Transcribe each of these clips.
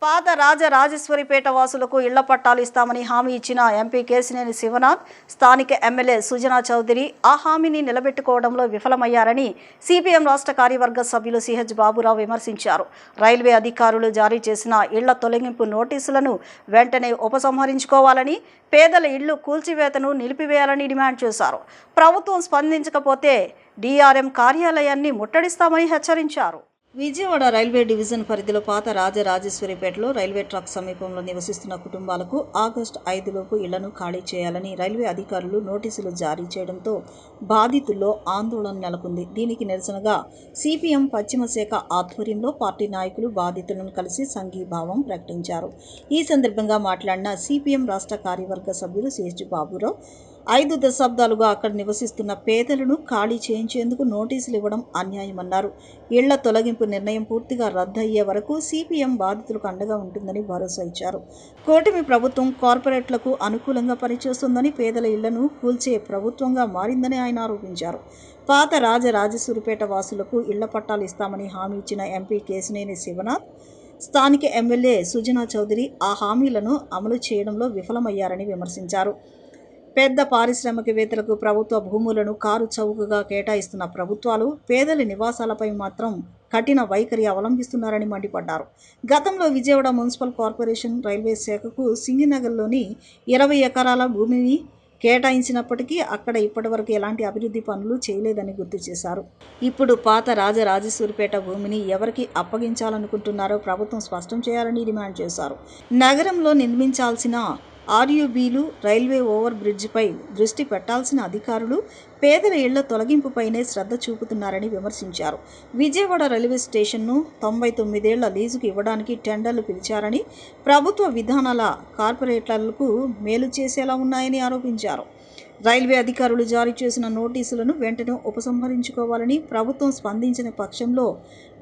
పాత రాజరాజేశ్వరిపేట వాసులకు ఇళ్ల పట్టాలు ఇస్తామని హామీ ఇచ్చిన ఎంపీ కేసినేని శివనాథ్, స్థానిక ఎమ్మెల్యే సుజనా చౌదరి ఆ హామీని నిలబెట్టుకోవడంలో విఫలమయ్యారని సిపిఎం రాష్ట్ర కార్యవర్గ సభ్యులు సిహెచ్ బాబురావు విమర్శించారు. రైల్వే అధికారులు జారీ చేసిన ఇళ్ల తొలగింపు నోటీసులను వెంటనే ఉపసంహరించుకోవాలని, పేదల ఇళ్లు కూల్చివేతను నిలిపివేయాలని డిమాండ్ చేశారు. ప్రభుత్వం స్పందించకపోతే డిఆర్ఎం కార్యాలయాన్ని ముట్టడిస్తామని హెచ్చరించారు. విజయవాడ రైల్వే డివిజన్ పరిధిలో పాత రాజరాజేశ్వరిపేటలో రైల్వే ట్రాక్ సమీపంలో నివసిస్తున్న కుటుంబాలకు ఆగస్టు 5లోపు ఇళ్లను ఖాళీ చేయాలని రైల్వే అధికారులు నోటీసులు జారీ చేయడంతో బాధితుల్లో ఆందోళన నెలకొంది. దీనికి నిరసనగా సిపిఎం పశ్చిమ శాఖ ఆధ్వర్యంలో పార్టీ నాయకులు బాధితులను కలిసి సంఘీభావం ప్రకటించారు. ఈ సందర్భంగా మాట్లాడిన సిపిఎం రాష్ట్ర కార్యవర్గ సభ్యులు సిహెచ్ బాబురావు, 5 దశాబ్దాలుగా అక్కడ నివసిస్తున్న పేదలను ఖాళీ చేయించేందుకు నోటీసులు ఇవ్వడం అన్యాయమన్నారు. ఇళ్ల తొలగింపు నిర్ణయం పూర్తిగా రద్దయ్యే వరకు సిపిఎం బాధితులకు అండగా ఉంటుందని భరోసా ఇచ్చారు. కూటమి ప్రభుత్వం కార్పొరేట్లకు అనుకూలంగా పనిచేస్తుందని, పేదల ఇళ్లను కూల్చే ప్రభుత్వంగా మారిందని ఆయన ఆరోపించారు. పాత రాజరాజేశ్వరిపేట వాసులకు ఇళ్ల పట్టాలు ఇస్తామని హామీ ఇచ్చిన ఎంపీ కేసినేని శివనాథ్, స్థానిక ఎమ్మెల్యే సుజనా చౌదరి ఆ హామీలను అమలు చేయడంలో విఫలమయ్యారని విమర్శించారు. పెద్ద పారిశ్రామికవేత్తలకు ప్రభుత్వ భూములను కారు చౌకగా కేటాయిస్తున్న ప్రభుత్వాలు పేదల నివాసాలపై మాత్రం కఠిన వైఖరి అవలంబిస్తున్నారని మండిపడ్డారు. గతంలో విజయవాడ మున్సిపల్ కార్పొరేషన్ రైల్వే శాఖకు సింగినగర్లోని 20 ఎకరాల భూమిని కేటాయించినప్పటికీ అక్కడ ఇప్పటివరకు ఎలాంటి అభివృద్ధి పనులు చేయలేదని గుర్తు చేశారు. ఇప్పుడు పాత రాజరాజేశ్వరిపేట భూమిని ఎవరికి అప్పగించాలనుకుంటున్నారో ప్రభుత్వం స్పష్టం చేయాలని డిమాండ్ చేశారు. నగరంలో నిర్మించాల్సిన ఆర్యూబీలు, రైల్వే ఓవర్ బ్రిడ్జిపై దృష్టి పెట్టాల్సిన అధికారులు పేదల ఇళ్ల తొలగింపుపైనే శ్రద్ధ చూపుతున్నారని విమర్శించారు. విజయవాడ రైల్వే స్టేషన్ను 99 ఏళ్ల లీజుకు ఇవ్వడానికి టెండర్లు పిలిచారని, ప్రభుత్వ విధానాల కార్పొరేట్లకు మేలు చేసేలా ఉన్నాయని ఆరోపించారు. రైల్వే అధికారులు జారీ చేసిన నోటీసులను వెంటనే ఉపసంహరించుకోవాలని, ప్రభుత్వం స్పందించిన పక్షంలో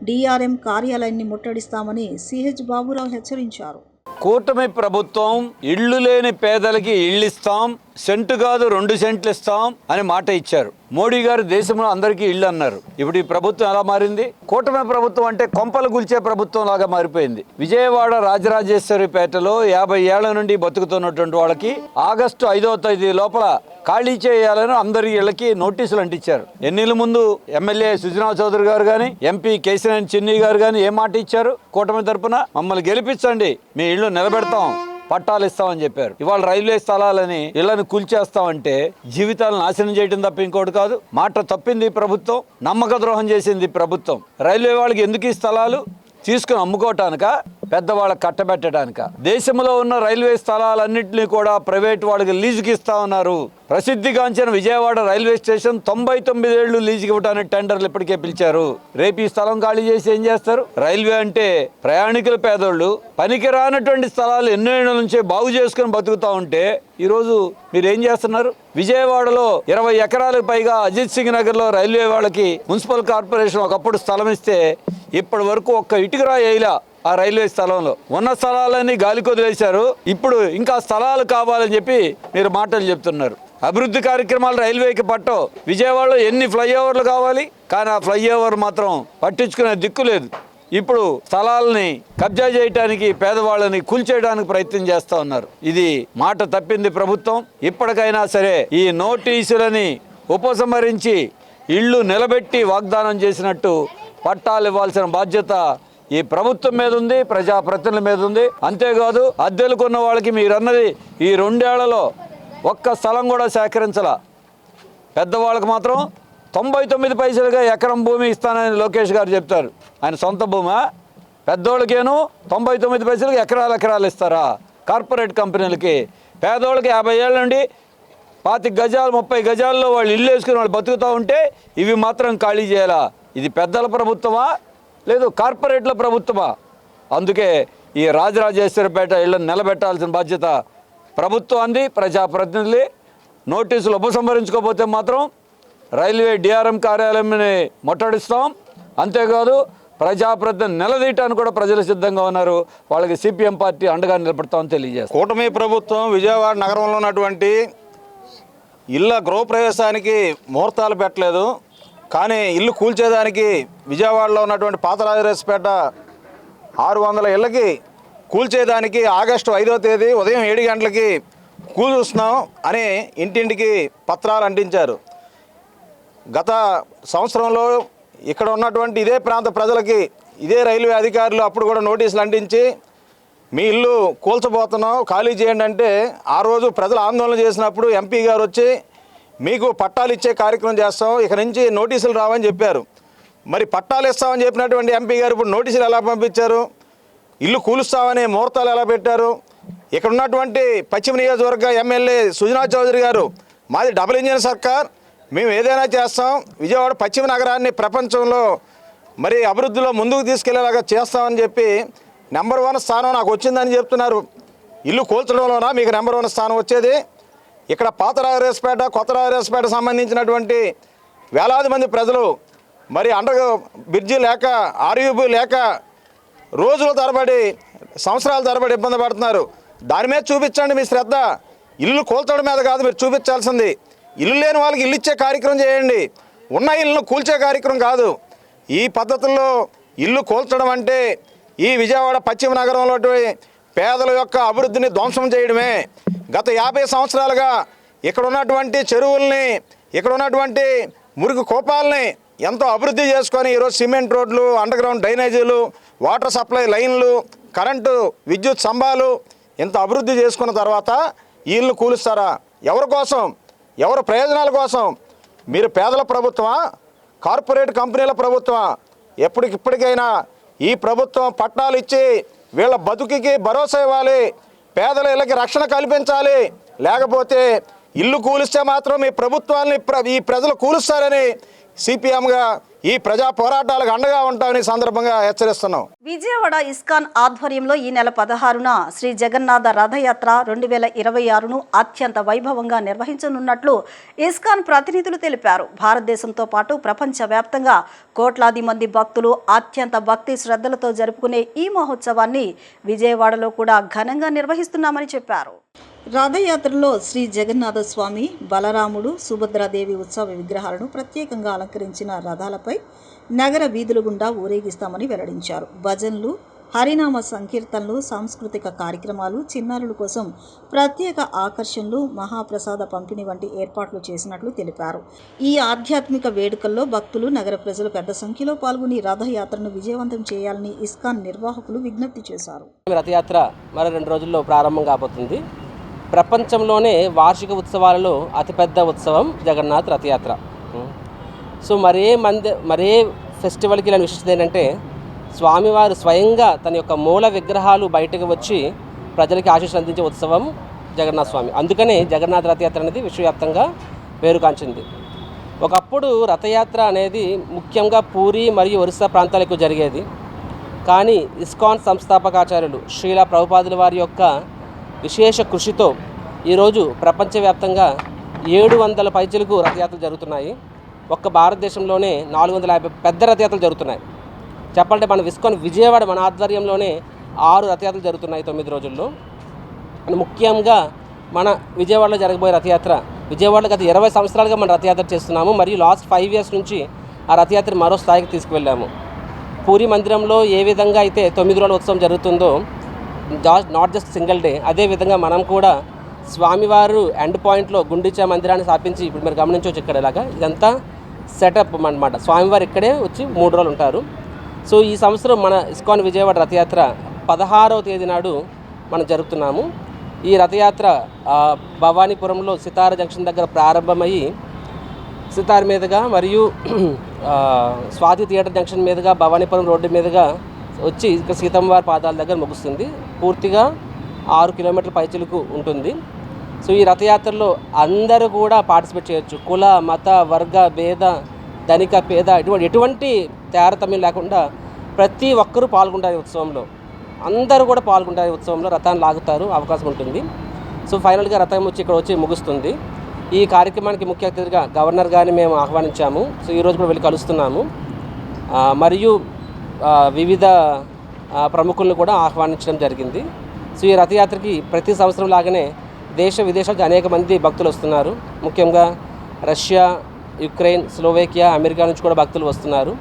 డిఆర్ఎం కార్యాలయాన్ని ముట్టడిస్తామని సిహెచ్ బాబురావు హెచ్చరించారు. కూటమి ప్రభుత్వం ఇళ్లు లేని పేదలకి ఇళ్ళు ఇస్తాం, సెంటు కాదు 2 సెంట్లు ఇస్తాం అని మాట ఇచ్చారు. మోడీ గారు దేశంలో అందరికీ ఇళ్ళు అన్నారు. ఇప్పుడు ఈ ప్రభుత్వం ఎలా మారింది? కూటమి ప్రభుత్వం అంటే కొంపలు గుల్చే ప్రభుత్వం లాగా మారిపోయింది. విజయవాడ రాజరాజేశ్వరిపేటలో 50 ఏళ్ల నుండి బతుకుతున్నటువంటి వాళ్ళకి ఆగస్టు 5వ తేదీ లోపల ఖాళీ చేయాలని అందరి ఇళ్లకి నోటీసులు అంటించారు. ఎన్నికల ముందు ఎమ్మెల్యే సుజనా చౌదరి గారు కానీ, ఎంపీ కేసినేని చిన్ని గారు కానీ ఏం మాట ఇచ్చారు? కూటమి తరపున మమ్మల్ని గెలిపించండి, మీ ఇళ్ళు నిలబెడతాం, పట్టాలు ఇస్తామని చెప్పారు. ఇవాళ రైల్వే స్థలాలని ఇళ్లను కూల్చేస్తామంటే జీవితాలను నాశనం చేయడం తప్ప ఇంకోటి కాదు. మాట తప్పింది ప్రభుత్వం, నమ్మక ద్రోహం చేసింది ప్రభుత్వం. రైల్వే వాళ్ళకి ఎందుకు ఈ స్థలాలు తీసుకుని అమ్ముకోవటానిక, పెద్దవాళ్ళకి కట్టబెట్టడానిక? దేశంలో ఉన్న రైల్వే స్థలాలన్నింటినీ కూడా ప్రైవేట్ వాళ్ళకి లీజుకి ఇస్తా ఉన్నారు. ప్రసిద్ధిగాంచిన విజయవాడ రైల్వే స్టేషన్ 99 ఏళ్లు లీజుకి ఇవ్వడానికి టెండర్లు ఇప్పటికే పిలిచారు. రేపు ఈ స్థలం ఖాళీ చేసి ఏం చేస్తారు? రైల్వే అంటే ప్రయాణికుల పేదోళ్ళు పనికి రానటువంటి స్థలాలు ఎన్నో ఏళ్ల నుంచే బాగు చేసుకుని బతుకుతా ఉంటే ఈరోజు మీరు ఏం చేస్తున్నారు? విజయవాడలో 20 ఎకరాలకు పైగా అజిత్ సింగ్ నగర్లో రైల్వే వాళ్ళకి మున్సిపల్ కార్పొరేషన్ ఒకప్పుడు స్థలం ఇస్తే ఇప్పటి వరకు ఒక్క ఇటుకరా వేయలా. ఆ రైల్వే స్థలంలో ఉన్న స్థలాలన్నీ గాలి కొదిలేశారు. ఇప్పుడు ఇంకా స్థలాలు కావాలని చెప్పి మీరు మాటలు చెప్తున్నారు. అభివృద్ధి కార్యక్రమాలు రైల్వేకి పట్టవు. విజయవాడలో ఎన్ని ఫ్లైఓవర్లు కావాలి, కానీ ఆ ఫ్లైఓవర్ మాత్రం పట్టించుకునే దిక్కు లేదు. ఇప్పుడు స్థలాలని కబ్జా చేయడానికి, పేదవాళ్ళని కూల్చేయడానికి ప్రయత్నం చేస్తూ ఉన్నారు. ఇది మాట తప్పింది ప్రభుత్వం. ఇప్పటికైనా సరే ఈ నోటీసులని ఉపసంహరించి ఇళ్ళు నిలబెట్టి వాగ్దానం చేసినట్టు పట్టాలు ఇవ్వాల్సిన బాధ్యత ఈ ప్రభుత్వం మీద ఉంది, ప్రజాప్రతినిధుల మీద ఉంది. అంతేకాదు అద్దెలుకున్న వాళ్ళకి మీరన్నది ఈ 2 ఏళ్లలో ఒక్క స్థలం కూడా సేకరించాల. పెద్దవాళ్ళకి మాత్రం 99 పైసలుగా ఎకరం భూమి ఇస్తానని లోకేష్ గారు చెప్తారు. ఆయన సొంత భూమా? పెద్దోళ్ళకేను 99 పైసలకి ఎకరాలు ఇస్తారా కార్పొరేట్ కంపెనీలకి? పేదోళ్ళకి 50 ఏళ్ళ నుండి 25 గజాలు 30 గజాల్లో వాళ్ళు ఇల్లు వేసుకుని వాళ్ళు బతుకుతూ ఉంటే ఇవి మాత్రం ఖాళీ చేయాలా? ఇది పెద్దల ప్రభుత్వమా లేదు కార్పొరేట్ల ప్రభుత్వమా? అందుకే ఈ రాజరాజేశ్వరిపేట ఇళ్లను నిలబెట్టాల్సిన బాధ్యత ప్రభుత్వాన్ని, ప్రజాప్రతినిధులే. నోటీసులు ఉపసంహరించుకోకపోతే మాత్రం రైల్వే డిఆర్ఎం కార్యాలయాన్ని ముట్టడిస్తాం. అంతేకాదు ప్రజాప్రతినిధులు నిలదీయటానికి కూడా ప్రజలు సిద్ధంగా ఉన్నారు. వాళ్ళకి సిపిఎం పార్టీ అండగా నిలబడతామని తెలియజేస్తాం. కూటమి ప్రభుత్వం విజయవాడ నగరంలో ఉన్నటువంటి ఇళ్ల గృహప్రవేశానికి ముహూర్తాలు పెట్టలేదు. కానీ ఇల్లు కూల్చేదానికి విజయవాడలో ఉన్నటువంటి పాత రాజరాజేశ్వరిపేట 600 ఇళ్ళకి కూల్చేదానికి ఆగస్టు 5వ తేదీ ఉదయం 7 గంటలకి కూలుస్తున్నాం అని ఇంటింటికి పత్రాలు అంటించారు. గత సంవత్సరంలో ఇక్కడ ఉన్నటువంటి ఇదే ప్రాంత ప్రజలకి ఇదే రైల్వే అధికారులు అప్పుడు కూడా నోటీసులు అంటించి మీ ఇల్లు కూల్చబోతున్నాం ఖాళీ చేయండి అంటే ఆ రోజు ప్రజలు ఆందోళన చేసినప్పుడు ఎంపీ గారు వచ్చి మీకు పట్టాలు ఇచ్చే కార్యక్రమం చేస్తాం, ఇక నుంచి నోటీసులు రావని చెప్పారు. మరి పట్టాలు ఇస్తామని చెప్పినటువంటి ఎంపీ గారు ఇప్పుడు నోటీసులు ఎలా పంపించారు? ఇల్లు కూలుస్తామని ముహూర్తాలు ఎలా పెట్టారు? ఇక్కడ ఉన్నటువంటి పశ్చిమ నియోజకవర్గ ఎమ్మెల్యే సుజనా చౌదరి గారు మాది డబుల్ ఇంజిన్ సర్కార్, మేము ఏదైనా చేస్తాం, విజయవాడ పశ్చిమ నగరాన్ని ప్రపంచంలో మరి అభివృద్ధిలో ముందుకు తీసుకెళ్లేలాగా చేస్తామని చెప్పి నెంబర్ 1 స్థానం నాకు వచ్చిందని చెప్తున్నారు. ఇల్లు కూల్చడంలోనా మీకు నెంబర్ 1 స్థానం వచ్చేది? ఇక్కడ పాత రాజరాజపేట కొత్త రాజరాజపేట సంబంధించినటువంటి వేలాది మంది ప్రజలు మరి అండర్ బ్రిడ్జి లేక ఆర్యూబీ లేక రోజుల తరబడి సంవత్సరాల తరబడి ఇబ్బంది పడుతున్నారు. దాని మీద చూపించండి మీ శ్రద్ధ. ఇల్లు కూల్చడం మీద కాదు మీరు చూపించాల్సింది. ఇల్లు లేని వాళ్ళకి ఇల్లు ఇచ్చే కార్యక్రమం చేయండి, ఉన్న ఇల్లును కూల్చే కార్యక్రమం కాదు. ఈ పద్ధతుల్లో ఇల్లు కూల్చడం అంటే ఈ విజయవాడ పశ్చిమ నగరంలో పేదల యొక్క అభివృద్ధిని ధ్వంసం చేయడమే. గత 50 సంవత్సరాలుగా ఇక్కడ ఉన్నటువంటి చెరువుల్ని, ఇక్కడ ఉన్నటువంటి మురికి కూపాలని ఎంతో అభివృద్ధి చేసుకొని ఈరోజు సిమెంట్ రోడ్లు, అండర్గ్రౌండ్ డ్రైనేజీలు, వాటర్ సప్లై లైన్లు, కరెంటు విద్యుత్ స్తంభాలు ఇంత అభివృద్ధి చేసుకున్న తర్వాత ఈ ఇల్లు కూలుస్తారా? ఎవరి కోసం? ఎవరి ప్రయోజనాల కోసం? మీరు పేదల ప్రభుత్వమా, కార్పొరేట్ కంపెనీల ప్రభుత్వమా? ఇప్పటికైనా ఈ ప్రభుత్వం పట్టాలు ఇచ్చి వీళ్ళ బతుకుకి భరోసా ఇవ్వాలి, పేదల ఇళ్ళకి రక్షణ కల్పించాలి. లేకపోతే ఇల్లు కూలిస్తే మాత్రం మీ ప్రభుత్వాన్ని ఈ ప్రజలు కూలుస్తారని సిపిఎంగా ఈ ప్రజా పోరాటాలకు అండగా ఉంటామని సందర్భంగా హెచ్చరిస్తున్నాం. విజయవాడ ఇస్కాన్ ఆధ్వర్యంలో ఈ నెల 16న శ్రీ జగన్నాథ రథయాత్ర 2026ను అత్యంత వైభవంగా నిర్వహించనున్నట్లు ఇస్కాన్ ప్రతినిధులు తెలిపారు. భారతదేశంతో పాటు ప్రపంచవ్యాప్తంగా కోట్లాది మంది భక్తులు అత్యంత భక్తి శ్రద్ధలతో జరుపుకునే ఈ మహోత్సవాన్ని విజయవాడలో కూడా ఘనంగా నిర్వహిస్తున్నామని చెప్పారు. రథయాత్రలో శ్రీ జగన్నాథ స్వామి, బలరాముడు, సుభద్రాదేవి ఉత్సవ విగ్రహాలను ప్రత్యేకంగా అలంకరించిన రథాలపై నగర వీధుల గుండా ఊరేగిస్తామని వెల్లడించారు. భజనలు, హరినామ సంకీర్తనలు, సాంస్కృతిక కార్యక్రమాలు, చిన్నారుల కోసం ప్రత్యేక ఆకర్షణలు, మహాప్రసాద పంపిణీ వంటి ఏర్పాట్లు చేసినట్లు తెలిపారు. ఈ ఆధ్యాత్మిక వేడుకల్లో భక్తులు, నగర ప్రజలు పెద్ద సంఖ్యలో పాల్గొని రథయాత్రను విజయవంతం చేయాలని ఇస్కాన్ నిర్వాహకులు విజ్ఞప్తి చేశారు. రథయాత్ర మరో 2 రోజుల్లో ప్రారంభం కాబోతుంది. ప్రపంచంలోనే వార్షిక ఉత్సవాలలో అతిపెద్ద ఉత్సవం జగన్నాథ్ రథయాత్ర. సో మరే ఫెస్టివల్కి ఇలాంటి విశిష్టత ఏంటంటే స్వామివారు స్వయంగా తన యొక్క మూల విగ్రహాలు బయటకు వచ్చి ప్రజలకి ఆశీస్సులు అందించే ఉత్సవం జగన్నాథ స్వామి. అందుకనే జగన్నాథ రథయాత్ర అనేది విశ్వవ్యాప్తంగా పేరుగాంచింది. ఒకప్పుడు రథయాత్ర అనేది ముఖ్యంగా పూరి మరియు ఒరిస్సా ప్రాంతాలకు జరిగేది. కానీ ఇస్కాన్ సంస్థాపకాచార్యులు శ్రీల ప్రభుపాదుల వారి యొక్క విశేష కృషితో ఈరోజు ప్రపంచవ్యాప్తంగా 700 పైచలకు రథయాత్రలు జరుగుతున్నాయి. ఒక్క భారతదేశంలోనే 450 పెద్ద రథయాత్రలు జరుగుతున్నాయి. చెప్పాలంటే మన ఇస్కాన్ విజయవాడ మన ఆధ్వర్యంలోనే 6 రథయాత్రలు జరుగుతున్నాయి 9 రోజుల్లో. ముఖ్యంగా మన విజయవాడలో జరగబోయే రథయాత్ర, విజయవాడలో గత 20 సంవత్సరాలుగా మనం రథయాత్ర చేస్తున్నాము. మరియు లాస్ట్ 5 years నుంచి ఆ రథయాత్ర మరో స్థాయికి తీసుకువెళ్ళాము. పూరి మందిరంలో ఏ విధంగా అయితే 9 రోజుల ఉత్సవం జరుగుతుందో, నాట్ జస్ట్ సింగిల్ డే, అదేవిధంగా మనం కూడా స్వామివారు ఎండ్ పాయింట్లో గుండిచా మందిరాన్ని స్థాపించి ఇప్పుడు మీరు గమనించవచ్చు. ఇక్కడ ఇలాగా ఇదంతా సెటప్ అన్నమాట. స్వామివారు ఇక్కడే వచ్చి 3 రోజులు ఉంటారు. సో ఈ సంవత్సరం మన ఇస్కాన్ విజయవాడ రథయాత్ర 16వ తేదీ నాడు మనం జరుపుతున్నాము. ఈ రథయాత్ర భవానీపురంలో సితార జంక్షన్ దగ్గర ప్రారంభమయ్యి సితార్ మీదుగా మరియు స్వాతి థియేటర్ జంక్షన్ మీదుగా భవానీపురం రోడ్డు మీదుగా వచ్చి ఇక్కడ సీతమ్మవారి పాదాల దగ్గర ముగుస్తుంది. పూర్తిగా 6 కిలోమీటర్ల పైచిలకు ఉంటుంది. సో ఈ రథయాత్రలో అందరూ కూడా పార్టిసిపేట్ చేయొచ్చు. కుల, మత, వర్గ భేద, ధనిక, పేద ఎటువంటి తారతమ్యం లేకుండా ప్రతి ఒక్కరూ పాల్గొంటారు ఈ ఉత్సవంలో. అందరూ కూడా పాల్గొంటారు ఈ ఉత్సవంలో. రథాన్ని లాగుతారు, అవకాశం ఉంటుంది. సో ఫైనల్గా రథం వచ్చి ఇక్కడ వచ్చి ముగుస్తుంది. ఈ కార్యక్రమానికి ముఖ్య అతిథిగా గవర్నర్ గారిని మేము ఆహ్వానించాము. సో ఈరోజు కూడా వెళ్ళి కలుస్తున్నాము. మరియు వివిధ ప్రముఖులను కూడా ఆహ్వానించడం జరిగింది. సో ఈ రథయాత్రకి ప్రతి సంవత్సరం లాగానే దేశ విదేశాలకు అనేక మంది భక్తులు వస్తున్నారు. ముఖ్యంగా రష్యా, యుక్రెయిన్, స్లోవేకియా, అమెరికా నుంచి కూడా భక్తులు వస్తున్నారు.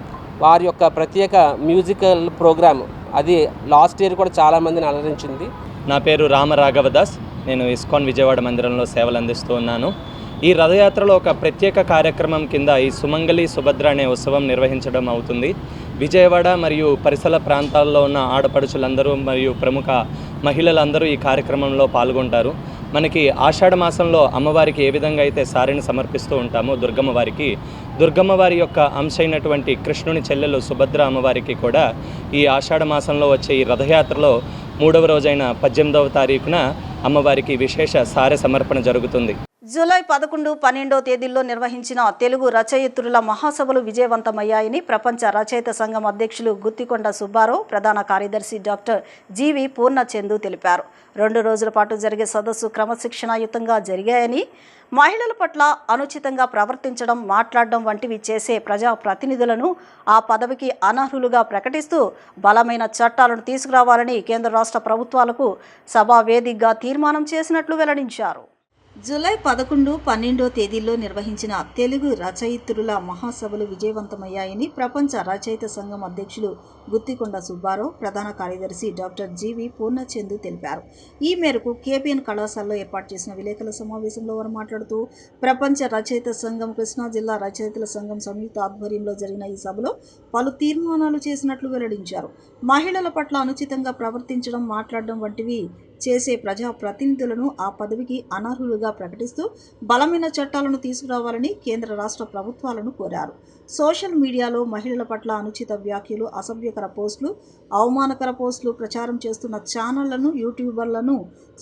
వారి యొక్క ప్రత్యేక మ్యూజికల్ ప్రోగ్రామ్ అది లాస్ట్ ఇయర్ కూడా చాలామందిని అలరించింది. నా పేరు రామరాఘవదాస్. నేను ఇస్కాన్ విజయవాడ మందిరంలో సేవలు అందిస్తూ ఉన్నాను. ఈ రథయాత్రలో ఒక ప్రత్యేక కార్యక్రమం కింద ఈ సుమంగళి సుభద్ర అనే ఉత్సవం నిర్వహించడం అవుతుంది. విజయవాడ మరియు పరిసర ప్రాంతాల్లో ఉన్న ఆడపడుచులందరూ మరియు ప్రముఖ మహిళలందరూ ఈ కార్యక్రమంలో పాల్గొంటారు. మనకి ఆషాఢ మాసంలో అమ్మవారికి ఏ విధంగా అయితే సారిని సమర్పిస్తూ ఉంటామో దుర్గమ్మ వారి యొక్క అంశ అయినటువంటి కృష్ణుని చెల్లెలు సుభద్ర అమ్మవారికి కూడా ఈ ఆషాఢ మాసంలో వచ్చే ఈ రథయాత్రలో 3వ రోజైన 18వ తారీఖున అమ్మవారికి విశేష సారె సమర్పణ జరుగుతుంది. జూలై 11, 12 తేదీల్లో నిర్వహించిన తెలుగు రచయిత్రుల మహాసభలు విజయవంతమయ్యాయని ప్రపంచ రచయిత సంఘం అధ్యక్షులు గుత్తికొండ సుబ్బారావు, ప్రధాన కార్యదర్శి డాక్టర్ జీవి పూర్ణచందు తెలిపారు. 2 రోజుల పాటు జరిగే సదస్సు క్రమశిక్షణాయుతంగా జరిగాయని, మహిళల పట్ల అనుచితంగా ప్రవర్తించడం, మాట్లాడడం వంటివి చేసే ప్రజాప్రతినిధులను ఆ పదవికి అనర్హులుగా ప్రకటిస్తూ బలమైన చట్టాలను తీసుకురావాలని కేంద్ర రాష్ట్ర ప్రభుత్వాలకు సభా వేదికగా తీర్మానం చేసినట్లు వెల్లడించారు. జూలై 11, 12 తేదీల్లో నిర్వహించిన తెలుగు రచయిత్రుల మహాసభలు విజయవంతమయ్యాయని ప్రపంచ రచయిత సంఘం అధ్యక్షులు గుత్తికొండ సుబ్బారావు, ప్రధాన కార్యదర్శి డాక్టర్ జీవి పూర్ణచందు తెలిపారు. ఈ మేరకు కేపీఎన్ కళాశాలలో ఏర్పాటు చేసిన విలేకరుల సమావేశంలో వారు మాట్లాడుతూ, ప్రపంచ రచయిత సంఘం, కృష్ణా జిల్లా రచయితల సంఘం సంయుక్త ఆధ్వర్యంలో జరిగిన ఈ సభలో పలు తీర్మానాలు చేసినట్లు వెల్లడించారు. మహిళల పట్ల అనుచితంగా ప్రవర్తించడం, మాట్లాడడం వంటివి చేసే ప్రజాప్రతినిధులను ఆ పదవికి అనర్హులుగా ప్రకటిస్తూ బలమైన చట్టాలను తీసుకురావాలని కేంద్ర రాష్ట్ర ప్రభుత్వాలను కోరారు. సోషల్ మీడియాలో మహిళల పట్ల అనుచిత వ్యాఖ్యలు, అసభ్యకర పోస్టులు, అవమానకర పోస్టులు ప్రచారం చేస్తున్న ఛానళ్లను, యూట్యూబర్లను,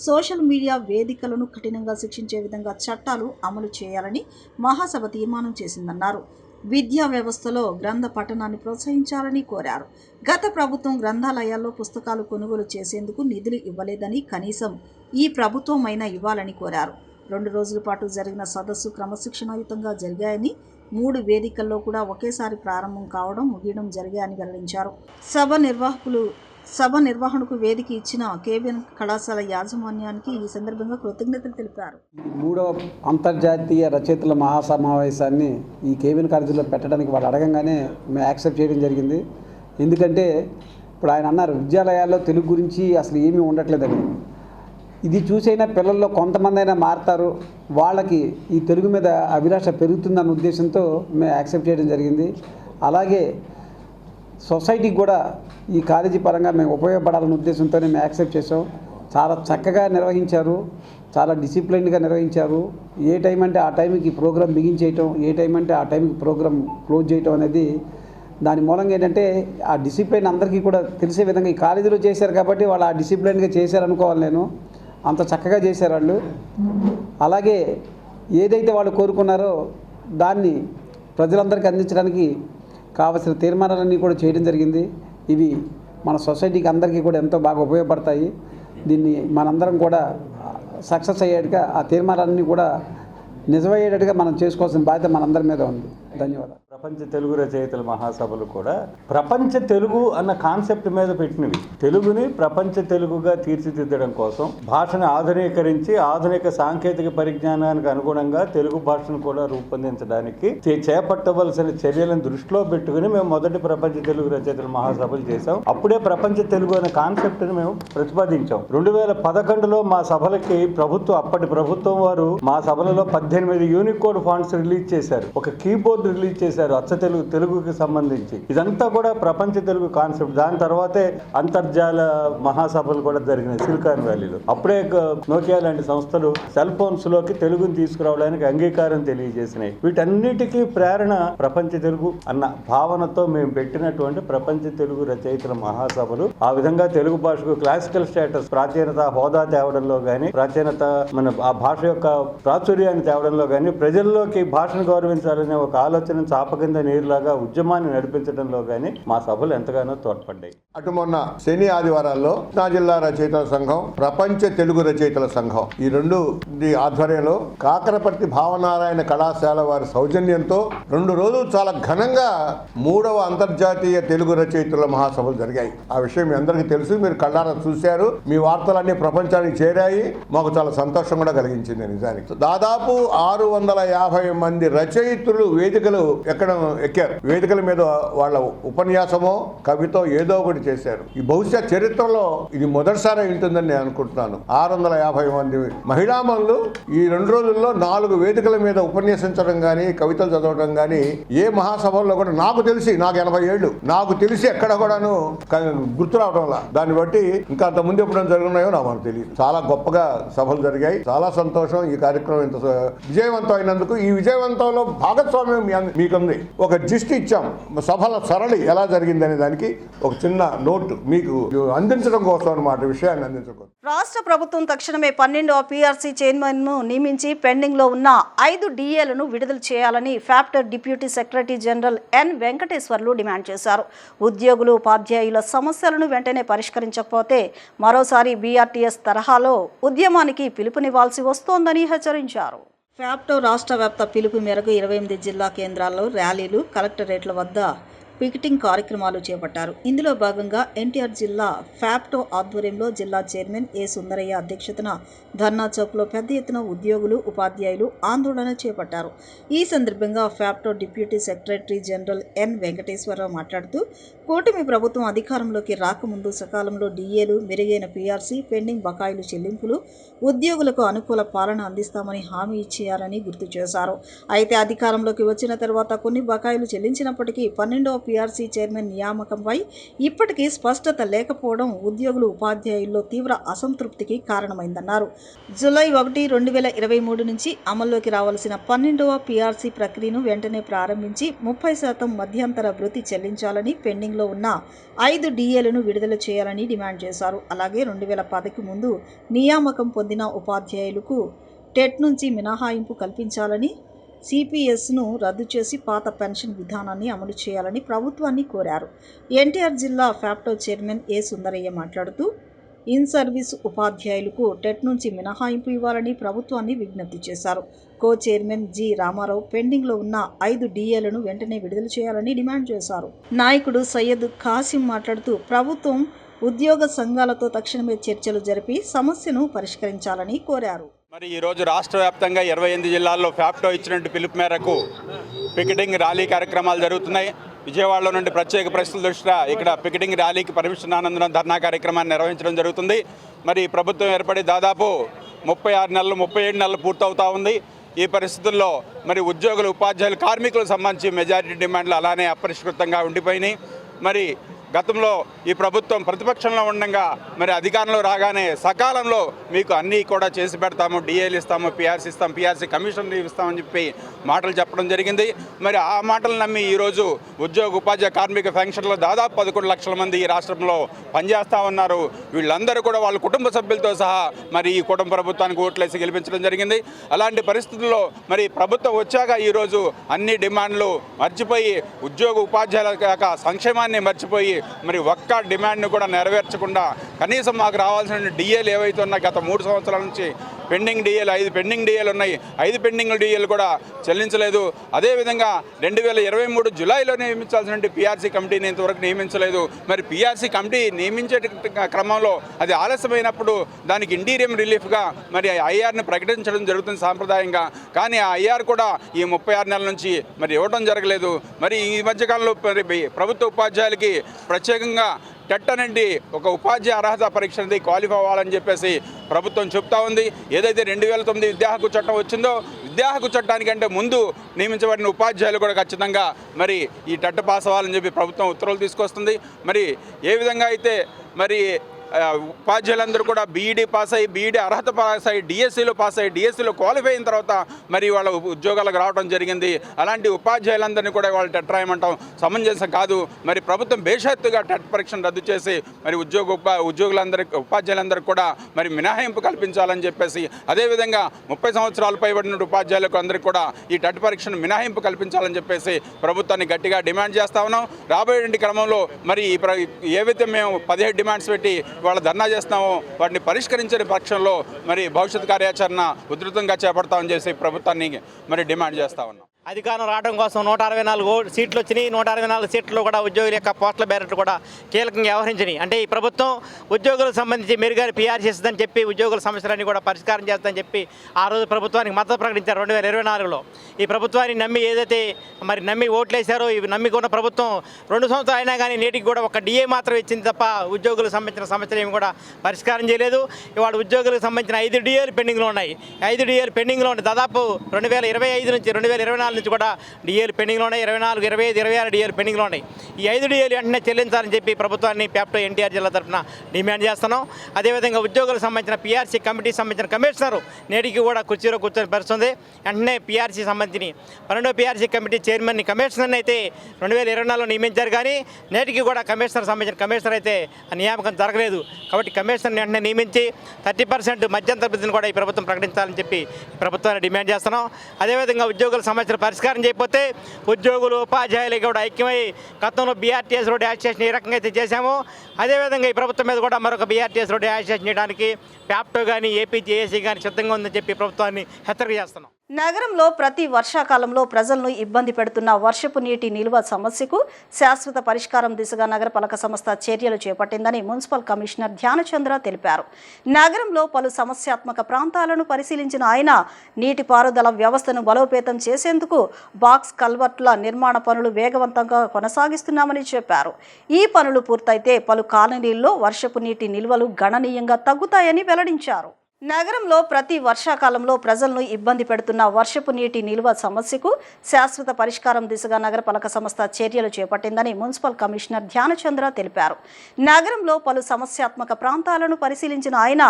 సోషల్ మీడియా వేదికలను కఠినంగా శిక్షించే విధంగా చట్టాలు అమలు చేయాలని మహాసభ తీర్మానం చేసిందన్నారు. విద్యా వ్యవస్థలో గ్రంథ పఠనాన్ని ప్రోత్సహించాలని కోరారు. గత ప్రభుత్వం గ్రంథాలయాల్లో పుస్తకాలు కొనుగోలు చేసేందుకు నిధులు ఇవ్వలేదని, కనీసం ఈ ప్రభుత్వం అయినా ఇవ్వాలని కోరారు. 2 రోజుల పాటు జరిగిన సదస్సు క్రమశిక్షణాయుతంగా జరిగాయని, 3 వేదికల్లో కూడా ఒకేసారి ప్రారంభం కావడం, ముగియడం జరిగాయని వెల్లడించారు. సభ నిర్వహణకు వేదిక ఇచ్చిన కేబిఎన్ కళాశాల యాజమాన్యానికి ఈ సందర్భంగా కృతజ్ఞతలు తెలిపారు. 3వ అంతర్జాతీయ రచయితల మహాసమావేశాన్ని ఈ కేబిఎన్ కాలేజీలో పెట్టడానికి వాళ్ళు అడగంగానే మేము యాక్సెప్ట్ చేయడం జరిగింది. ఎందుకంటే ఇప్పుడు ఆయన అన్నారు విద్యాలయాల్లో తెలుగు గురించి అసలు ఏమీ ఉండట్లేదని. ఇది చూసైనా పిల్లల్లో కొంతమంది అయినా మారుతారు, వాళ్ళకి ఈ తెలుగు మీద అభిలాష పెరుగుతుందన్న ఉద్దేశంతో మేము యాక్సెప్ట్ చేయడం జరిగింది. అలాగే సొసైటీకి కూడా ఈ కాలేజీ పరంగా మేము ఉపయోగపడాలనే ఉద్దేశంతోనే మేము యాక్సెప్ట్ చేసాం. చాలా చక్కగా నిర్వహించారు, చాలా డిసిప్లైన్గా నిర్వహించారు. ఏ టైం అంటే ఆ టైంకి ప్రోగ్రామ్ బిగించేయటం, ఏ టైం అంటే ఆ టైంకి ప్రోగ్రామ్ క్లోజ్ చేయటం అనేది దాని మూలంగా ఏంటంటే ఆ డిసిప్లైన్ అందరికీ కూడా తెలిసే విధంగా ఈ కాలేజీలో చేశారు కాబట్టి వాళ్ళు ఆ డిసిప్లైన్గా చేశారనుకోవాలి. నేను అంత చక్కగా చేశారు వాళ్ళు. అలాగే ఏదైతే వాళ్ళు కోరుకున్నారో దాన్ని ప్రజలందరికీ అందించడానికి కావలసిన తీర్మానాలన్నీ కూడా చేయడం జరిగింది. ఇవి మన సొసైటీకి అందరికీ కూడా ఎంతో బాగా ఉపయోగపడతాయి. దీన్ని మనందరం కూడా సక్సెస్ అయ్యేట్టుగా ఆ తీర్మానాలన్నీ కూడా నిజమయ్యేటట్టుగా మనం చేసుకోవాల్సిన బాధ్యత మనందరి మీద ఉంది. ధన్యవాదాలు. ప్రపంచ తెలుగు రచయితల మహాసభలు కూడా ప్రపంచ తెలుగు అన్న కాన్సెప్ట్ మీద పెట్టినవి. తెలుగుని ప్రపంచ తెలుగుగా తీర్చిదిద్దడం కోసం భాషను ఆధునీకరించి ఆధునిక సాంకేతిక పరిజ్ఞానానికి అనుగుణంగా తెలుగు భాషను కూడా రూపొందించడానికి చేపట్టవలసిన చర్యలను దృష్టిలో పెట్టుకుని మేము మొదటి ప్రపంచ తెలుగు రచయితల మహాసభలు చేశాం. అప్పుడే ప్రపంచ తెలుగు అనే కాన్సెప్ట్ని మేము ప్రతిపాదించాం. 2011లో మా సభలకి అప్పటి ప్రభుత్వం వారు మా సభలలో 18 యూనికోడ్ ఫాంట్స్ రిలీజ్ చేశారు, ఒక కీబోర్డ్ రిలీజ్ చేశారు అచ్చ తెలుగుకి సంబంధించి. ఇదంతా కూడా ప్రపంచ తెలుగు కాన్సెప్ట్. దాని తర్వాతే అంతర్జాల మహాసభలు కూడా జరిగినాయి సిలికాన్ వ్యాలీలో. అప్పుడే నోకియా లాంటి సంస్థలు సెల్ ఫోన్స్ లోకి తెలుగుని తీసుకురావడానికి అంగీకారం తెలియజేసినాయి. వీటన్నిటికీ ప్రేరణ ప్రపంచ తెలుగు అన్న భావనతో మేము పెట్టినటువంటి ప్రపంచ తెలుగు రచయితల మహాసభలు. ఆ విధంగా తెలుగు భాషకు క్లాసికల్ స్టేటస్, ప్రాచీనత, హోదా తేవడంలో కానీ, ప్రాచీనత మన ఆ భాష యొక్క ప్రాచుర్యాన్ని తేవడంలో కానీ, ప్రజల్లోకి భాషను గౌరవించాలనే ఒక ఆలోచన చాప కింద నీరులాగా ఉద్యమాన్ని నడిపించడంలో కానీ మా సభలు ఎంతగానో తోడ్పడ్డాయి. అటు మొన్న శని ఆదివారాల్లో కృష్ణా జిల్లా రచయితల సంఘం, ప్రపంచ తెలుగు రచయితల సంఘం ఈ రెండు ఆధ్వర్యంలో కాకరపర్తి భావనారాయణ కళాశాల వారి సౌజన్యంతో 2 రోజులు చాలా ఘనంగా 3వ అంతర్జాతీయ తెలుగు రచయితల మహాసభలు జరిగాయి. ఆ విషయం మీ అందరికీ తెలుసు, మీరు కళ్ళారా చూశారు, మీ వార్తలన్నీ ప్రపంచానికి చేరాయి. మాకు చాలా సంతోషం కూడా కలిగించింది. నిజానికి దాదాపు 650 మంది రచయితులు వేదిక వేదికలు ఎక్కారు. వేదికల మీద వాళ్ళ ఉపన్యాసమో కవితో ఏదో ఒకటి చేశారు. ఈ బహుశా చరిత్రలో ఇది మొదటిసారి ఉంటుందని నేను అనుకుంటున్నాను. 650 మంది మహిళామణులు ఈ 2 రోజుల్లో 4 వేదికల మీద ఉపన్యసించడం కానీ, కవితలు చదవడం కానీ ఏ మహాసభల్లో కూడా నాకు తెలిసి, నాకు 80 ఏళ్ళు, నాకు తెలిసి ఎక్కడ కూడాను గుర్తు రావడంలా. దాన్ని బట్టి ఇంకా అంత ముందు ఎప్పుడైనా జరుగున్నాయో నాకు తెలియదు. చాలా గొప్పగా సభలు జరిగాయి. చాలా సంతోషం. ఈ కార్యక్రమం ఇంత విజయవంతం అయినందుకు. ఈ విజయవంతంలో భాగస్వామ్యం మీకుంది. ఒక జిస్ట్ ఇచ్చాం, సభల సరళి ఎలా జరిగిందనే దానికి ఒక చిన్న నోట్ మీకు అందించడం కోసం అన్నమాట, విషయాన్ని అందించడం కోసం. రాష్ట్ర ప్రభుత్వం తక్షణమే 12వ పీఆర్సీ చైర్మన్ను నియమించి పెండింగ్లో ఉన్న 5 డిఏలను విడుదల చేయాలని ఫ్యాప్టర్ డిప్యూటీ సెక్రటరీ జనరల్ ఎన్ వెంకటేశ్వర్లు డిమాండ్ చేశారు. ఉద్యోగులు, ఉపాధ్యాయుల సమస్యలను వెంటనే పరిష్కరించకపోతే మరోసారి బీఆర్టీఎస్ తరహాలో ఉద్యమానికి పిలుపునివ్వాల్సి వస్తోందని హెచ్చరించారు. ఫ్యాప్టో రాష్ట్ర వ్యాప్త పిలుపు మేరకు 28 జిల్లా కేంద్రాల్లో ర్యాలీలు, కలెక్టరేట్ల వద్ద పికెటింగ్ కార్యక్రమాలు చేపట్టారు. ఇందులో భాగంగా ఎన్టీఆర్ జిల్లా ఫ్యాప్టో ఆధ్వర్యంలో జిల్లా చైర్మన్ ఏ సుందరయ్య అధ్యక్షతన ధర్నా చౌక్లో పెద్ద ఎత్తున ఉద్యోగులు, ఉపాధ్యాయులు ఆందోళన చేపట్టారు. ఈ సందర్భంగా ఫ్యాప్టో డిప్యూటీ సెక్రటరీ జనరల్ ఎన్ వెంకటేశ్వరరావు మాట్లాడుతూ, కూటమి ప్రభుత్వం అధికారంలోకి రాకముందు సకాలంలో డిఏలు, మెరుగైన పీఆర్సీ, పెండింగ్ బకాయిలు చెల్లింపులు, ఉద్యోగులకు అనుకూల పాలన అందిస్తామని హామీ ఇచ్చారని గుర్తు చేశారు. అయితే అధికారంలోకి వచ్చిన తర్వాత కొన్ని బకాయిలు చెల్లించినప్పటికీ 12వ పీఆర్సీ చైర్మన్ నియామకంపై ఇప్పటికీ స్పష్టత లేకపోవడం ఉద్యోగులు, ఉపాధ్యాయుల్లో తీవ్ర అసంతృప్తికి కారణమైందన్నారు. జూలై 1, 2023 నుంచి అమల్లోకి రావాల్సిన 12వ పీఆర్సీ ప్రక్రియను వెంటనే ప్రారంభించి 30% మధ్యంతర భృతి చెల్లించాలని, పెండింగ్లో ఉన్న 5 డిఏలను విడుదల చేయాలని డిమాండ్ చేశారు. అలాగే 2010కి ముందు నియామకం పొందిన ఉపాధ్యాయులకు టెట్ నుంచి మినహాయింపు కల్పించాలని, సిపిఎస్ను రద్దు చేసి పాత పెన్షన్ విధానాన్ని అమలు చేయాలని ప్రభుత్వాన్ని కోరారు. ఎన్టీఆర్ జిల్లా ఫ్యాప్టో చైర్మన్ ఏ సుందరయ్య మాట్లాడుతూ, ఇన్ సర్వీస్ ఉపాధ్యాయులకు టెట్ నుంచి మినహాయింపు ఇవ్వాలని ప్రభుత్వాన్ని విజ్ఞప్తి చేశారు. కో చైర్మన్ జి రామారావు పెండింగ్లో ఉన్న 5 డిఏలను వెంటనే విడుదల చేయాలని డిమాండ్ చేశారు. నాయకుడు సయ్యద్ కాసిం మాట్లాడుతూ, ప్రభుత్వం ఉద్యోగ సంఘాలతో తక్షణమే చర్చలు జరిపి సమస్యను పరిష్కరించాలని కోరారు. మరి ఈరోజు రాష్ట్ర వ్యాప్తంగా 28 జిల్లాల్లో ఫ్యాప్టో ఇచ్చినట్టు పిలుపు మేరకు పికెటింగ్ ర్యాలీ కార్యక్రమాలు జరుగుతున్నాయి. విజయవాడలో నుండి ప్రత్యేక పరిస్థితుల దృష్ట్యా ఇక్కడ పికెటింగ్ ర్యాలీకి పర్మిషన్ ఆనందరం ధర్నా కార్యక్రమాన్ని నిర్వహించడం జరుగుతుంది. మరి ప్రభుత్వం ఏర్పడి దాదాపు 36 నెలలు 37 నెలలు పూర్తవుతా ఉంది. ఈ పరిస్థితుల్లో మరి ఉద్యోగులు, ఉపాధ్యాయులు, కార్మికులకు సంబంధించి మెజారిటీ డిమాండ్లు అలానే అపరిష్కృతంగా ఉండిపోయినాయి. మరి గతంలో ఈ ప్రభుత్వం ప్రతిపక్షంలో ఉండగా మరి అధికారంలో రాగానే సకాలంలో మీకు అన్నీ కూడా చేసి పెడతాము, డిఏలు ఇస్తాము, పీఆర్సీ ఇస్తాం, పీఆర్సీ కమిషన్ ఇస్తామని చెప్పి మాటలు చెప్పడం జరిగింది. మరి ఆ మాటలు నమ్మి ఈరోజు ఉద్యోగ, ఉపాధ్యాయ, కార్మిక పెన్షన్లో దాదాపు 11 లక్షల మంది ఈ రాష్ట్రంలో పనిచేస్తూ ఉన్నారు. వీళ్ళందరూ కూడా వాళ్ళ కుటుంబ సభ్యులతో సహా మరి ఈ కుటుంబ ప్రభుత్వానికి ఓట్లేసి గెలిపించడం జరిగింది. అలాంటి పరిస్థితుల్లో మరి ప్రభుత్వం వచ్చాక ఈరోజు అన్ని డిమాండ్లు మర్చిపోయి, ఉద్యోగ, ఉపాధ్యాయుల యొక్క సంక్షేమాన్ని మర్చిపోయి మరి ఒక్క డిమాండ్ను కూడా నెరవేర్చకుండా కనీసం మాకు రావాల్సిన డిఏలు ఏవైతే ఉన్నాయో గత 3 సంవత్సరాల నుంచి పెండింగ్ డిఏలు 5 పెండింగ్ డిఏలు ఉన్నాయి. 5 పెండింగ్ డిఏలు కూడా చెల్లించలేదు. అదేవిధంగా 2023 జూలైలో నియమించాల్సిన పీఆర్సీ కమిటీని ఇంతవరకు నియమించలేదు. మరి పీఆర్సీ కమిటీ నియమించే క్రమంలో అది ఆలస్యమైనప్పుడు దానికి ఇంటీరియం రిలీఫ్గా మరి ఐఆర్ని ప్రకటించడం జరుగుతుంది సాంప్రదాయంగా. కానీ ఆ ఐఆర్ కూడా ఈ 36 నెలల నుంచి మరి ఇవ్వడం జరగలేదు. మరి ఈ మధ్యకాలంలో ప్రభుత్వ ఉపాధ్యాయులకి ప్రత్యేకంగా టెట్ అనేది ఒక ఉపాధ్యాయ అర్హత పరీక్ష అనేది క్వాలిఫై అవ్వాలని చెప్పేసి ప్రభుత్వం చెప్తా ఉంది. ఏదైతే 2009 విద్యా హక్కు చట్టం వచ్చిందో, విద్యా హక్కు చట్టానికంటే ముందు నియమించబడిన ఉపాధ్యాయులు కూడా ఖచ్చితంగా మరి ఈ టెట్ పాస్ అవ్వాలని చెప్పి ప్రభుత్వం ఉత్తర్వులు తీసుకొస్తుంది. మరి ఏ విధంగా అయితే మరి ఉపాధ్యాయులందరూ కూడా బీఈడీ పాస్ అయ్యి, బీఈడీ అర్హత పాస్ అయ్యి, డిఎస్సీలో పాస్ అయ్యి, డిఎస్సీలో క్వాలిఫై అయిన తర్వాత మరి వాళ్ళ ఉద్యోగాలకు రావడం జరిగింది. అలాంటి ఉపాధ్యాయులందరినీ కూడా వాళ్ళు టెట్ రాయమంటాం సమంజసం కాదు. మరి ప్రభుత్వం బేషరతుగా టెట్ పరీక్షను రద్దు చేసి మరి ఉద్యోగులందరికీ, ఉపాధ్యాయులందరికీ కూడా మరి మినహాయింపు కల్పించాలని చెప్పేసి, అదేవిధంగా 30 సంవత్సరాలు పైబడిన ఉపాధ్యాయులకు అందరికీ కూడా ఈ టెట్ పరీక్షను మినహాయింపు కల్పించాలని చెప్పేసి ప్రభుత్వాన్ని గట్టిగా డిమాండ్ చేస్తా ఉన్నాం. రాబోయే క్రమంలో మరి ఏవైతే మేము 17 డిమాండ్స్ పెట్టి వాళ్ళ ధర్నా చేస్తున్నామో వాటిని పరిష్కరించే పక్షంలో మరి భవిష్యత్ కార్యాచరణ ఉధృతంగా చేపడతామని చేసి ప్రభుత్వాన్ని మరి డిమాండ్ చేస్తా ఉన్నాం. అధికారం రావడం కోసం 164 సీట్లు వచ్చినాయి. 164 సీట్లు కూడా ఉద్యోగుల యొక్క పోస్టల్ బ్యాలెట్లు కూడా కీలకంగా వ్యవహరించినాయి. అంటే ఈ ప్రభుత్వం ఉద్యోగులకు సంబంధించి మెరుగైన పీఆర్సీ ఇస్తుందని చెప్పి ఉద్యోగుల సమస్యలన్నీ కూడా పరిష్కారం చేస్తుందని చెప్పి ఆ రోజు ప్రభుత్వానికి మద్దతు ప్రకటించారు 2024లో. ఈ ప్రభుత్వాన్ని నమ్మి ఏదైతే నమ్మి ఓట్లేశారో ఇవి నమ్మికున్న ప్రభుత్వం 2 సంవత్సరాలు అయినా కానీ నేటికి కూడా ఒక డిఏ మాత్రం ఇచ్చింది తప్ప ఉద్యోగులకు సంబంధించిన సమస్యలు ఏమి కూడా పరిష్కారం చేయలేదు. ఇవాళ ఉద్యోగులకు సంబంధించిన 5 డిఏలు పెండింగ్లో ఉన్నాయి. 5 డిఏలు పెండింగ్లో ఉన్నాయి. దాదాపు 2025 నుంచి 2024 నుంచి కూడా డిఏలు పెండింగ్లో ఉన్నాయి. 24, 25, 26 డిఏలు పెండింగ్లో ఉన్నాయి. ఈ 5 డిఏలు వెంటనే చెల్లించాలని చెప్పి ప్రభుత్వాన్ని ప్యాప్టో ఎన్టీఆర్ జిల్లా తరఫున డిమాండ్ చేస్తున్నాం. అదేవిధంగా ఉద్యోగులకు సంబంధించిన పీఆర్సీ కమిటీకి సంబంధించిన కమిషనరు నేటికి కూడా కుర్చీలో కూర్చొని పరిస్థితుంది. వెంటనే పీఆర్సీ సంబంధించి 12వ పీఆర్సీ కమిటీ చైర్మన్ని కమిషనర్ని అయితే 2024లో నియమించారు. కానీ నేటికి కూడా కమిషనర్ సంబంధించిన కమిషనర్ అయితే నియామకం జరగలేదు. కాబట్టి కమిషనర్ని వెంటనే నియమించి 30% మధ్యంతర వృద్ధిని కూడా ఈ ప్రభుత్వం ప్రకటించాలని చెప్పి ప్రభుత్వాన్ని డిమాండ్ చేస్తున్నాం. అదేవిధంగా ఉద్యోగుల సమస్యలు పరిష్కారం చేయకపోతే ఉద్యోగులు ఉపాధ్యాయులు కూడా ఐక్యమై గతంలో బీఆర్టీఎస్ రోడ్డు యాజిటేషన్ ఏ రకంగా అయితే చేశామో అదేవిధంగా ఈ ప్రభుత్వం మీద కూడా మరొక బీఆర్టీఎస్ రోడ్డు యాజిటేషన్ చేయడానికి ప్యాప్టో కానీ ఏపీజేఏసీ కానీ సిద్ధంగా ఉందని చెప్పి ప్రభుత్వాన్ని హెచ్చరిక చేస్తున్నాం. నగరంలో ప్రతి వర్షాకాలంలో ప్రజలను ఇబ్బంది పెడుతున్న వర్షపు నీటి నిల్వ సమస్యకు శాశ్వత పరిష్కారం దిశగా నగరపాలక సంస్థ చర్యలు చేపట్టిందని మున్సిపల్ కమిషనర్ ధ్యానచంద్ర తెలిపారు. నగరంలో పలు సమస్యాత్మక ప్రాంతాలను పరిశీలించిన ఆయన నీటిపారుదల వ్యవస్థను బలోపేతం చేసేందుకు బాక్స్ కల్వర్ట్ల నిర్మాణ పనులు వేగవంతంగా కొనసాగిస్తున్నామని చెప్పారు. ఈ పనులు పూర్తయితే పలు కాలనీల్లో వర్షపు నీటి నిల్వలు గణనీయంగా తగ్గుతాయని వెల్లడించారు. నగరంలో ప్రతి వర్షాకాలంలో ప్రజలను ఇబ్బంది పెడుతున్న వర్షపు నీటి నిల్వ సమస్యకు శాశ్వత పరిష్కారం దిశగా నగరపాలక సంస్థ చర్యలు చేపట్టిందని మున్సిపల్ కమిషనర్ ధ్యానచంద్ర తెలిపారు. నగరంలో పలు సమస్యాత్మక ప్రాంతాలను పరిశీలించిన ఆయన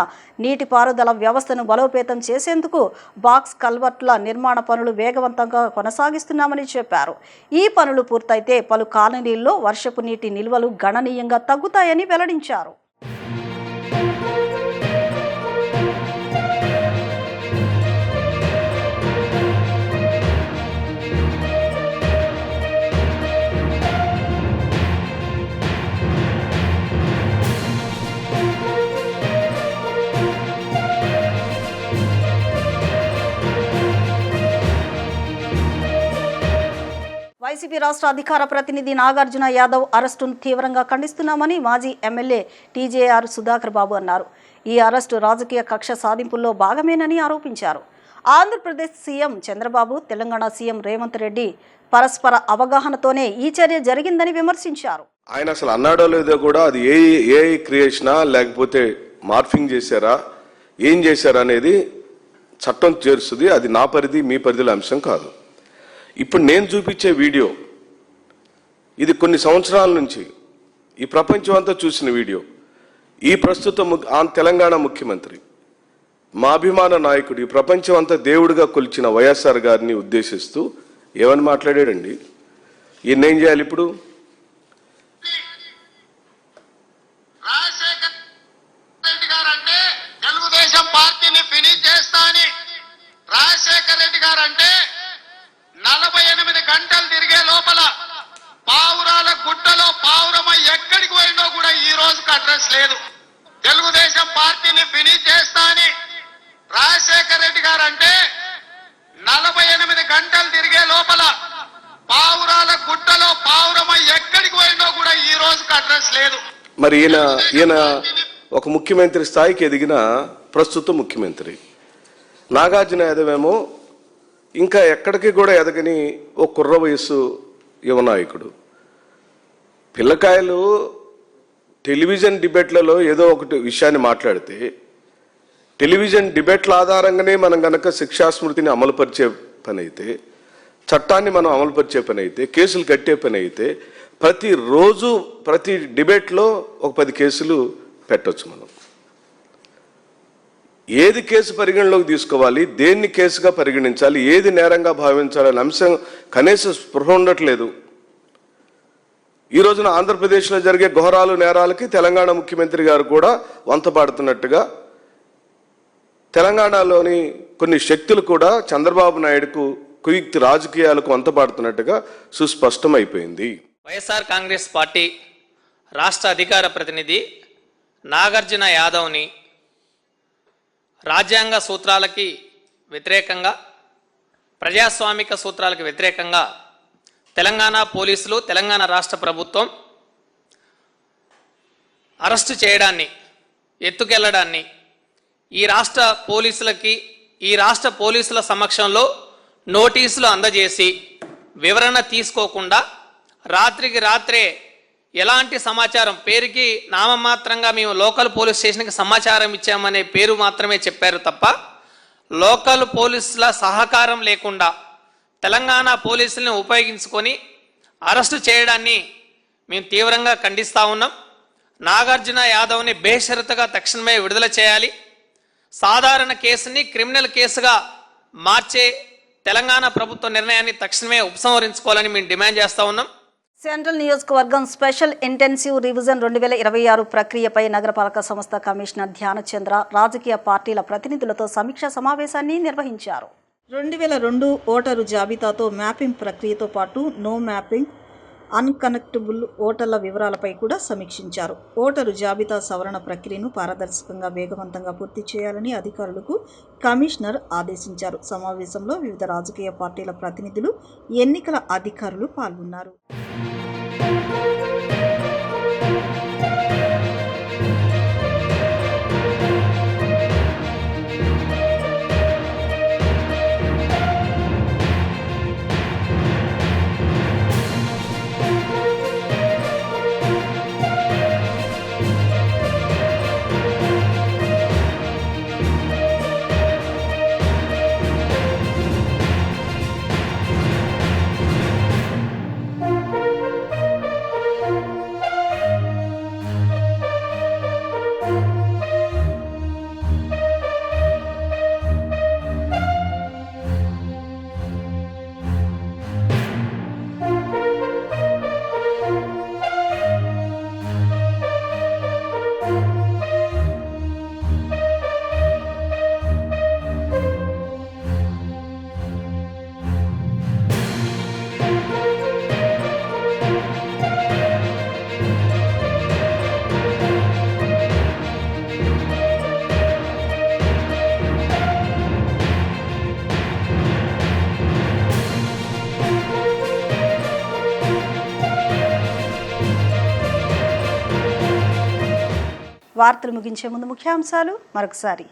నీటిపారుదల వ్యవస్థను బలోపేతం చేసేందుకు బాక్స్ కల్వర్ట్ల నిర్మాణ పనులు వేగవంతంగా కొనసాగిస్తున్నామని చెప్పారు. ఈ పనులు పూర్తయితే పలు కాలనీల్లో వర్షపు నీటి నిల్వలు గణనీయంగా తగ్గుతాయని వెల్లడించారు. వైసీపీ రాష్ట్ర అధికార ప్రతినిధి నాగార్జున యాదవ్ అరెస్టును తీవ్రంగా ఖండిస్తున్నామని మాజీ ఎమ్మెల్యే టీజేఆర్ సుధాకర్ బాబు అన్నారు. ఈ అరెస్టు రాజకీయ కక్ష సాధింపుల్లో భాగమేనని ఆరోపించారు. ఆంధ్రప్రదేశ్ సీఎం చంద్రబాబు, తెలంగాణ సీఎం రేవంత్ రెడ్డి పరస్పర అవగాహనతోనే ఈ చర్య జరిగిందని విమర్శించారు. ఆయన అసలు అన్నాడో లేదో కూడా అది ఏ క్రియేషనా లేకపోతే మార్ఫింగ్ చేశారా ఏం చేశారా అనేది చట్టం చేరుస్తుంది. అది నా పరిధి మీ పరిధిలో అంశం కాదు. ఇప్పుడు నేను చూపించే వీడియో ఇది కొన్ని సంవత్సరాల నుంచి ఈ ప్రపంచం అంతా చూసిన వీడియో. ఈ ప్రస్తుత తెలంగాణ ముఖ్యమంత్రి మా అభిమాన నాయకుడు ఈ ప్రపంచం అంతా దేవుడిగా కొలిచిన వైఎస్ఆర్ గారిని ఉద్దేశిస్తూ ఏమని మాట్లాడాడండి. ఈయన ఏం చేయాలి ఇప్పుడు? తెలుగుదేశం పార్టీని ఫినిష్ చేస్తా అని రాజశేఖర్ రెడ్డి గారు అంటే 48 గంటలు తిరిగే లోపల పావురాల గుట్టలో పావురమ ఎక్కడికి పోయిందో కూడా ఈ రోజుకి అడ్రస్ లేదు. తెలుగుదేశం పార్టీని ఫినిష్ చేస్తా అని రాజశేఖర్ రెడ్డి గారు అంటే 48 గంటలు తిరిగే లోపల పావురాల గుట్టలో పావురమ ఎక్కడికి పోయిందో కూడా ఈ రోజుకి అడ్రస్ లేదు. మరి ఈయన ఒక ముఖ్యమంత్రి స్థాయికి ఎదిగిన ప్రస్తుత ముఖ్యమంత్రి. నాగార్జున యాదవ్ ఏమో ఇంకా ఎక్కడికి కూడా ఎదగని ఓ కుర్ర వయస్సు యువనాయకుడు. పిల్లకాయలు టెలివిజన్ డిబేట్లలో ఏదో ఒకటి విషయాన్ని మాట్లాడితే టెలివిజన్ డిబేట్ల ఆధారంగానే మనం కనుక శిక్షాస్మృతిని అమలుపరిచే పని అయితే, చట్టాన్ని మనం అమలుపరిచే పని అయితే, కేసులు కట్టే పని అయితే ప్రతిరోజు ప్రతి డిబేట్లో ఒక 10 కేసులు పెట్టవచ్చు. మనం ఏది కేసు పరిగణలోకి తీసుకోవాలి, దేన్ని కేసుగా పరిగణించాలి, ఏది నేరంగా భావించాలనే అంశం కనీస స్పృహ ఉండట్లేదు. ఈ రోజున ఆంధ్రప్రదేశ్లో జరిగే ఘోరాలు నేరాలకి తెలంగాణ ముఖ్యమంత్రి గారు కూడా వంతపాడుతున్నట్టుగా, తెలంగాణలోని కొన్ని శక్తులు కూడా చంద్రబాబు నాయుడుకు కుయుక్తి రాజకీయాలకు వంతపాడుతున్నట్టుగా సుస్పష్టమైపోయింది. వైఎస్ఆర్ కాంగ్రెస్ పార్టీ రాష్ట్ర అధికార ప్రతినిధి నాగార్జున యాదవ్ని రాజ్యాంగ సూత్రాలకి వ్యతిరేకంగా ప్రజాస్వామిక సూత్రాలకు వ్యతిరేకంగా తెలంగాణ పోలీసులు, తెలంగాణ రాష్ట్ర ప్రభుత్వం అరెస్టు చేయడాన్ని, ఎత్తుకెళ్లడాన్ని ఈ రాష్ట్ర పోలీసుల సమక్షంలో నోటీసులు అందజేసి వివరణ తీసుకోకుండా రాత్రికి రాత్రే ఎలాంటి సమాచారం, పేరుకి నామమాత్రంగా మేము లోకల్ పోలీస్ స్టేషన్కి సమాచారం ఇచ్చామనే పేరు మాత్రమే చెప్పారు తప్ప లోకల్ పోలీసుల సహకారం లేకుండా తెలంగాణ పోలీసులను ఉపయోగించుకొని అరెస్టు చేయడాన్ని మేము తీవ్రంగా ఖండిస్తూ ఉన్నాం. నాగార్జున యాదవ్ని బేషరతుగా తక్షణమే విడుదల చేయాలి. సాధారణ కేసుని క్రిమినల్ కేసుగా మార్చే తెలంగాణ ప్రభుత్వ నిర్ణయాన్ని తక్షణమే ఉపసంహరించుకోవాలని మేము డిమాండ్ చేస్తూ ఉన్నాం. సెంట్రల్ నియోజకవర్గం స్పెషల్ ఇంటెన్సివ్ రివిజన్ 2026 ప్రక్రియపై నగరపాలక సంస్థ కమిషనర్ ధ్యానచంద్ర రాజకీయ పార్టీల ప్రతినిధులతో సమీక్షా సమావేశాన్ని నిర్వహించారు. 2002 ఓటరు జాబితాతో మ్యాపింగ్ ప్రక్రియతో పాటు నో మ్యాపింగ్, అన్కనెక్టబుల్ ఓటర్ల వివరాలపై కూడా సమీక్షించారు. ఓటరు జాబితా సవరణ ప్రక్రియను పారదర్శకంగా వేగవంతంగా పూర్తి చేయాలని అధికారులకు కమిషనర్ ఆదేశించారు. సమావేశంలో వివిధ రాజకీయ పార్టీల ప్రతినిధులు, ఎన్నికల అధికారులు పాల్గొన్నారు. వార్తలు ముగించే ముందు ముఖ్యాంశాలు మరొకసారి.